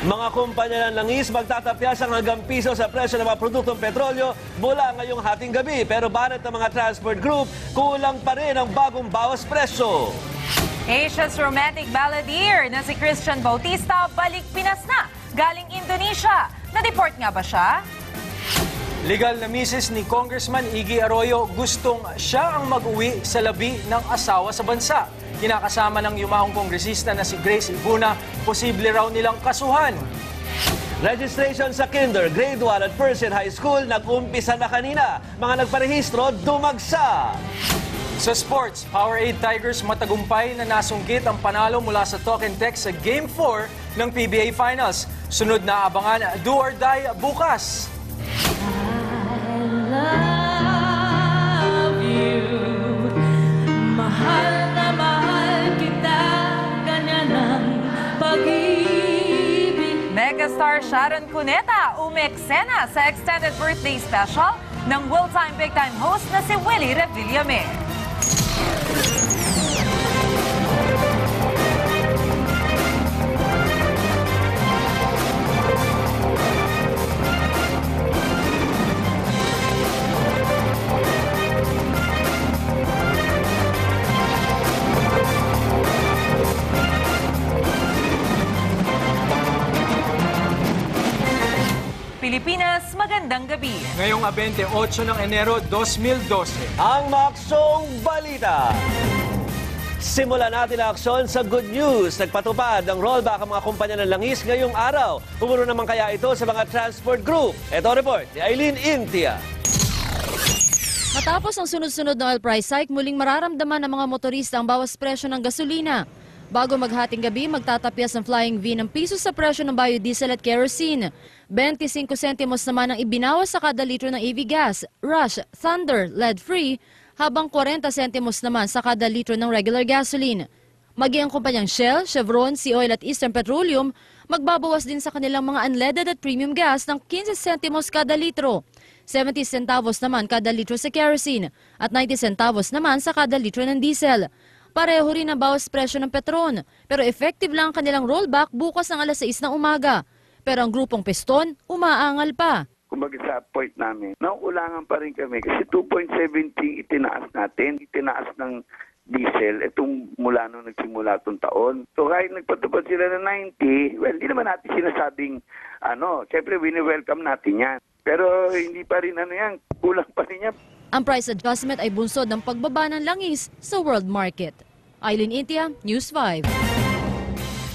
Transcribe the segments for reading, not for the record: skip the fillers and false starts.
Mga kumpanya ng langis magtatapyas ang hanggang piso sa presyo ng mga produktong petrolyo mula ngayong hating gabi. Pero banat ng mga transport group, kulang pa rin ang bagong bawas presyo. Asia's romantic balladeer na si Christian Bautista balik Pinas na, galing Indonesia. Na-deport nga ba siya? Legal na misis ni Congressman Iggy Arroyo, gustong siya ang mag-uwi sa labi ng asawa sa bansa. Kinakasama ng yumahong kongresista na si Grace Ibuna, posible raw nilang kasuhan. Registration sa Kinder, Grade 1 at First in High School nag-umpisa na kanina. Mga nagparehistro, dumagsa. Sa sports, Powerade Tigers matagumpay na nasungkit ang panalo mula sa Talk and Text sa Game 4 ng PBA Finals. Sunod na abangan, do or die bukas. Megastar Sharon Cuneta umeksena sa extended birthday special ng Will-Time Big Time host na si Willie Revillame. Pilipinas, magandang gabi. Ngayong 28 ng Enero 2012. Ang Maksong Balita. Simulan natin ang aksyon sa good news. Nagpatupad ng rollback ang mga kumpanya ng langis ngayong araw. Umuro naman kaya ito sa mga transport group. Ito ang report ni Aileen Intia. Matapos ang sunod-sunod na oil price hike, muling mararamdaman ng mga motorista ang bawas presyo ng gasolina. Bago maghating gabi, magtatapyas ang Flying V ng piso sa presyo ng biodiesel at kerosene. 25 sentimos naman ang ibinawas sa kada litro ng EV gas, Rush, Thunder, lead-free, habang 40 sentimos naman sa kada litro ng regular gasoline. Maging ang kumpanyang Shell, Chevron, Sea Oil at Eastern Petroleum, magbabawas din sa kanilang mga unleaded at premium gas ng 15 sentimos kada litro. 70 centavos naman kada litro sa kerosene at 90 centavos naman sa kada litro ng diesel. Pareho rin ang bawas presyo ng Petron, pero effective lang ang kanilang rollback bukas ng alas 6 ng umaga. Pero ang grupong Piston, umaangal pa. Kumbaga sa point namin, nauulangan pa rin kami kasi 2.70 itinaas natin, itinaas ng diesel itong mula nung nagsimula itong taon. So kahit nagpatupad sila ng 90, well, hindi naman natin sinasabing, siyempre wini-welcome natin yan. Pero hindi pa rin yan, kulang pa rin yan. Ang price adjustment ay bunsod ng pagbaba ng langis sa world market. Aileen Intia, News 5.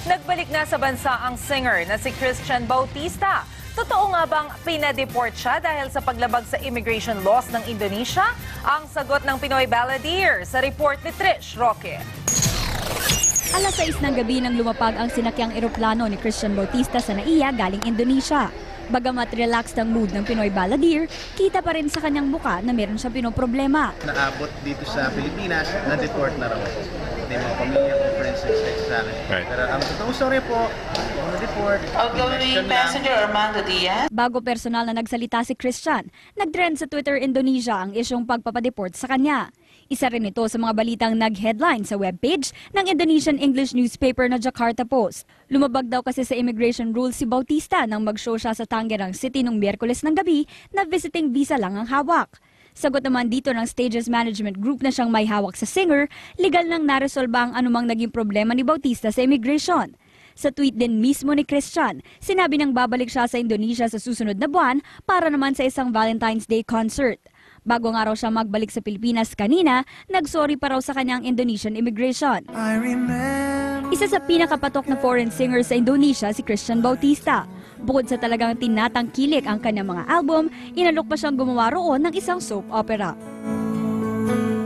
Nagbalik na sa bansa ang singer na si Christian Bautista. Totoo nga bang pinadeport siya dahil sa paglabag sa immigration laws ng Indonesia? Ang sagot ng Pinoy Balladeer sa report ni Trish Roque. Alas 6 ng gabi nang lumapag ang sinakyang eroplano ni Christian Bautista sa NAIA galing Indonesia. Bagamat relaxed ang mood ng Pinoy Balladeer, kita pa rin sa kanyang muka na meron siyang pinoproblema. Naabot dito sa Pilipinas, na-deport na raw ako. May mga pamilya ko, friends, text sa akin. Right. Pero ang totoong story po, na-deport. Outgoing passenger Armando Diaz. Bago personal na nagsalita si Christian, nag-trend sa Twitter Indonesia ang isyong pagpapadeport sa kanya. Isa rin ito sa mga balitang nag-headline sa webpage ng Indonesian English newspaper na Jakarta Post. Lumabag daw kasi sa immigration rules si Bautista nang mag-show siya sa Tangerang City nung Miyerkules ng gabi na visiting visa lang ang hawak. Sagot naman dito ng Stages Management Group na siyang may hawak sa singer, legal nang naresolba ang anumang naging problema ni Bautista sa immigration. Sa tweet din mismo ni Christian, sinabi nang babalik siya sa Indonesia sa susunod na buwan para naman sa isang Valentine's Day concert. Bago nga raw siya magbalik sa Pilipinas kanina, nagsorry pa raw sa kanyang Indonesian immigration. Isa sa pinakapatok na foreign singer sa Indonesia si Christian Bautista. Bukod sa talagang tinatangkilik ang kanyang mga album, inalok pa siyang gumawa roon ng isang soap opera.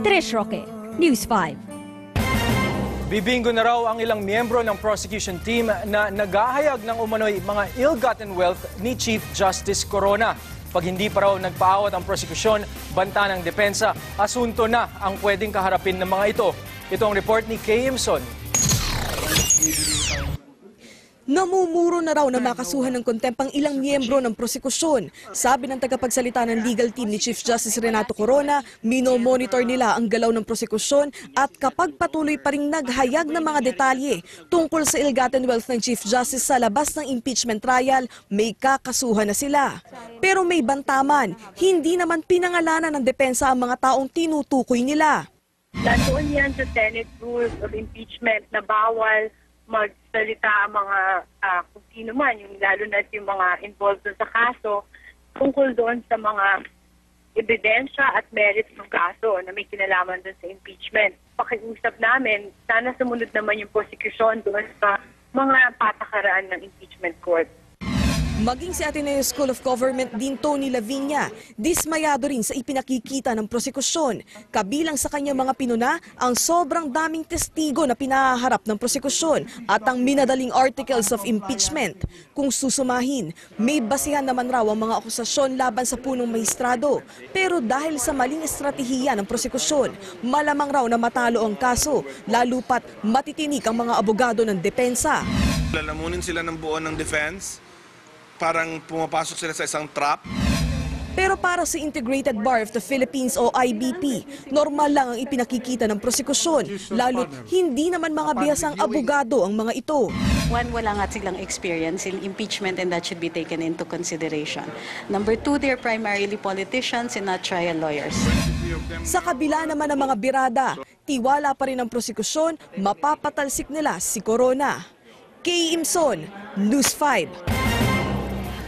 Trish Roque, News 5. Bibinggo na raw ang ilang miyembro ng prosecution team na naghahayag ng umano'y mga ill-gotten wealth ni Chief Justice Corona. Pag hindi pa raw nagpaawat ang prosekusyon, banta ng depensa, asunto na ang pwedeng kaharapin ng mga ito. Ito ang report ni Kay Imson. Namumuro na raw na makasuhan ng kontempt ang ilang miyembro ng prosekusyon. Sabi ng tagapagsalita ng legal team ni Chief Justice Renato Corona, mino-monitor nila ang galaw ng prosekusyon at kapag patuloy pa ring naghayag ng mga detalye tungkol sa ill-gotten wealth ng Chief Justice sa labas ng impeachment trial, may kakasuhan na sila. Pero may bantaman, hindi naman pinangalanan ng depensa ang mga taong tinutukoy nila. Nandoon yan sa Senate Rules of Impeachment na bawal magsalita ang mga kung sino man, yung lalo na yung mga involved sa kaso, tungkol doon sa mga ebidensya at merits ng kaso na may kinalaman doon sa impeachment. Pakiusap namin, sana sumunod naman yung prosecution doon sa mga patakaraan ng impeachment court. Maging si Ateneo School of Government din Tony Lavinia, dismayado rin sa ipinakikita ng prosekusyon. Kabilang sa kanyang mga pinuna ang sobrang daming testigo na pinaharap ng prosekusyon at ang minadaling articles of impeachment. Kung susumahin, may basihan naman raw ang mga akusasyon laban sa punong maestrado. Pero dahil sa maling estratehiya ng prosekusyon, malamang raw na matalo ang kaso, lalo pat matitinik ang mga abogado ng depensa. Lalamunin sila ng buo ng defense. Parang pumapasok sila sa isang trap. Pero para sa Integrated Bar of the Philippines o IBP, normal lang ang ipinakikita ng prosekusyon, lalo't hindi naman mga bihasang abogado ang mga ito. One, wala nga silang experience in impeachment and that should be taken into consideration. Number two, they're primarily politicians and not trial lawyers. Sa kabila naman ng mga birada, tiwala pa rin ang prosekusyon, mapapatalsik nila si Corona. Kay Imson, News 5.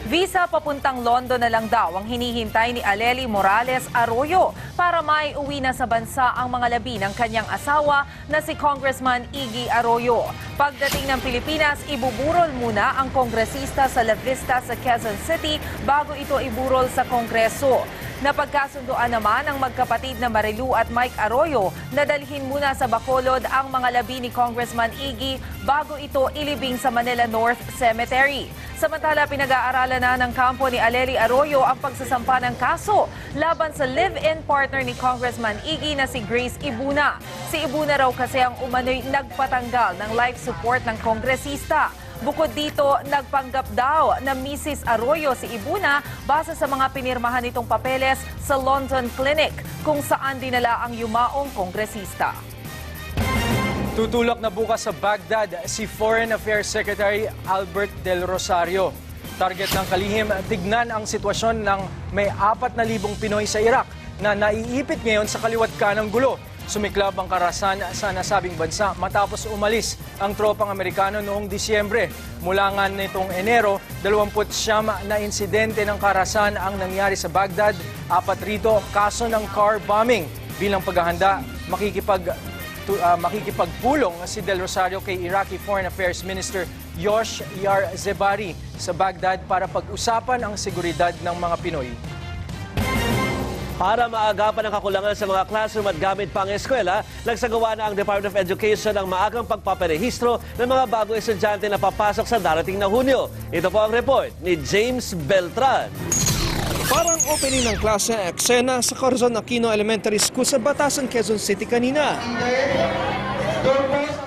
Visa papuntang London na lang daw ang hinihintay ni Aleli Morales Arroyo para may uwi na sa bansa ang mga labi ng kanyang asawa na si Congressman Iggy Arroyo. Pagdating ng Pilipinas, ibuburol muna ang kongresista sa La Vista sa Quezon City bago ito iburol sa Kongreso. Napagkasunduan naman ang magkapatid na Marilu at Mike Arroyo na dalhin muna sa Bacolod ang mga labi ni Congressman Iggy bago ito ilibing sa Manila North Cemetery. Samantala, pinag-aaralan na ng kampo ni Aleli Arroyo ang pagsasampa ng kaso laban sa live-in partner ni Congressman Iggy na si Grace Ibuna. Si Ibuna raw kasi ang umano'y nagpatanggal ng life support ng kongresista. Bukod dito, nagpanggap daw na Mrs. Arroyo si Ibuna base sa mga pinirmahan nitong papeles sa London Clinic kung saan dinala ang yumaong kongresista. Tutulak na bukas sa Baghdad si Foreign Affairs Secretary Albert Del Rosario. Target ng kalihim, tignan ang sitwasyon ng may 4,000 Pinoy sa Iraq na naiipit ngayon sa kaliwat kanang gulo. Sumiklab ang karahasan sa nasabing bansa matapos umalis ang tropang Amerikano noong Disyembre. Mula nga nitong Enero, 29 na insidente ng karahasan ang nangyari sa Baghdad. 4 rito kaso ng car bombing. Bilang paghahanda, makikipagpulong si Del Rosario kay Iraqi Foreign Affairs Minister Yosh Yarzebari sa Baghdad para pag-usapan ang seguridad ng mga Pinoy. Para maagapan ang kakulangan sa mga classroom at gamit pang eskwela, nagsagawa na ang Department of Education ng maagang pagpaparehistro ng mga bagong estudyante na papasok sa darating na Hunyo. Ito po ang report ni James Beltran. Parang opening ng klase ang eksena sa Corazon Aquino Elementary School sa Batasan, Quezon City kanina.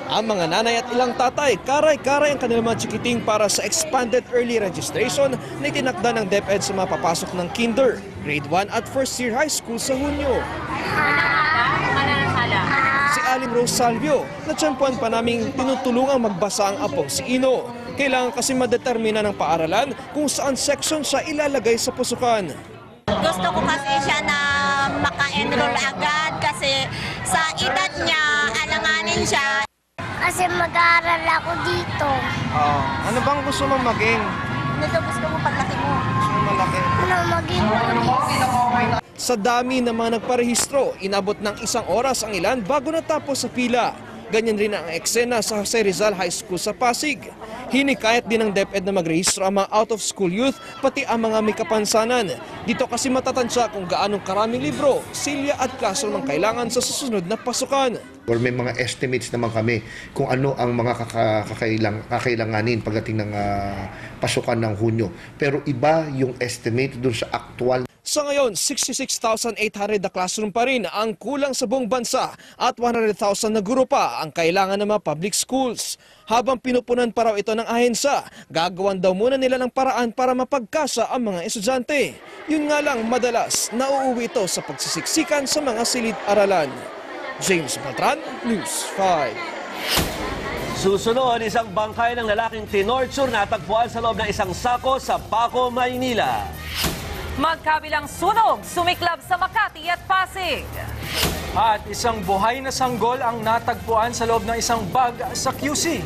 Ang mga nanay at ilang tatay, karay-karay ang kanilang mga chikiting para sa expanded early registration na itinakda ng DepEd sa mga papasok ng kinder, grade 1 at first year high school sa Hunyo. Si Aling Rose Salvio, natsyempuan pa naming tinutulungang magbasa ang apong si Ino. Kailangan kasi madetermina ng paaralan kung saan section siya ilalagay sa pusukan. Gusto ko kasi siya na maka-enroll agad kasi sa edad niya, alanganin siya. Kasi mag-aaral ako dito. Ano bang gusto mong maging? Ano gusto mo paglaki mo? Malaki. Maging pulis. Sa dami ng mga nagparehistro, inabot ng 1 oras ang ilan bago natapos sa pila. Ganyan rin ang eksena sa Jose Rizal High School sa Pasig. Hinikayat din ng DepEd na magrehistro ang mga out-of-school youth, pati ang mga may kapansanan. Dito kasi matatansya kung gaanong karaming libro, silya at classroom ang kailangan sa susunod na pasukan. Or may mga estimates naman kami kung ano ang mga kakailanganin pagdating ng pasukan ng Hunyo. Pero iba yung estimate dun sa actual. Sa ngayon, 66,800 na classroom pa rin ang kulang sa buong bansa at 100,000 na guro pa ang kailangan ng mga public schools. Habang pinupunan pa raw ito ng ahensya, gagawan daw muna nila ng paraan para mapagkasa ang mga estudyante. Yun nga lang, madalas nauuwi ito sa pagsisiksikan sa mga silid-aralan. James Beltran, News 5. Susunod, isang bangkay ng lalaking tinorture natagpuan sa loob ng isang sako sa Paco, Maynila. Magkabilang sunog, sumiklab sa Makati at Pasig. At isang buhay na sanggol ang natagpuan sa loob ng isang bag sa QC.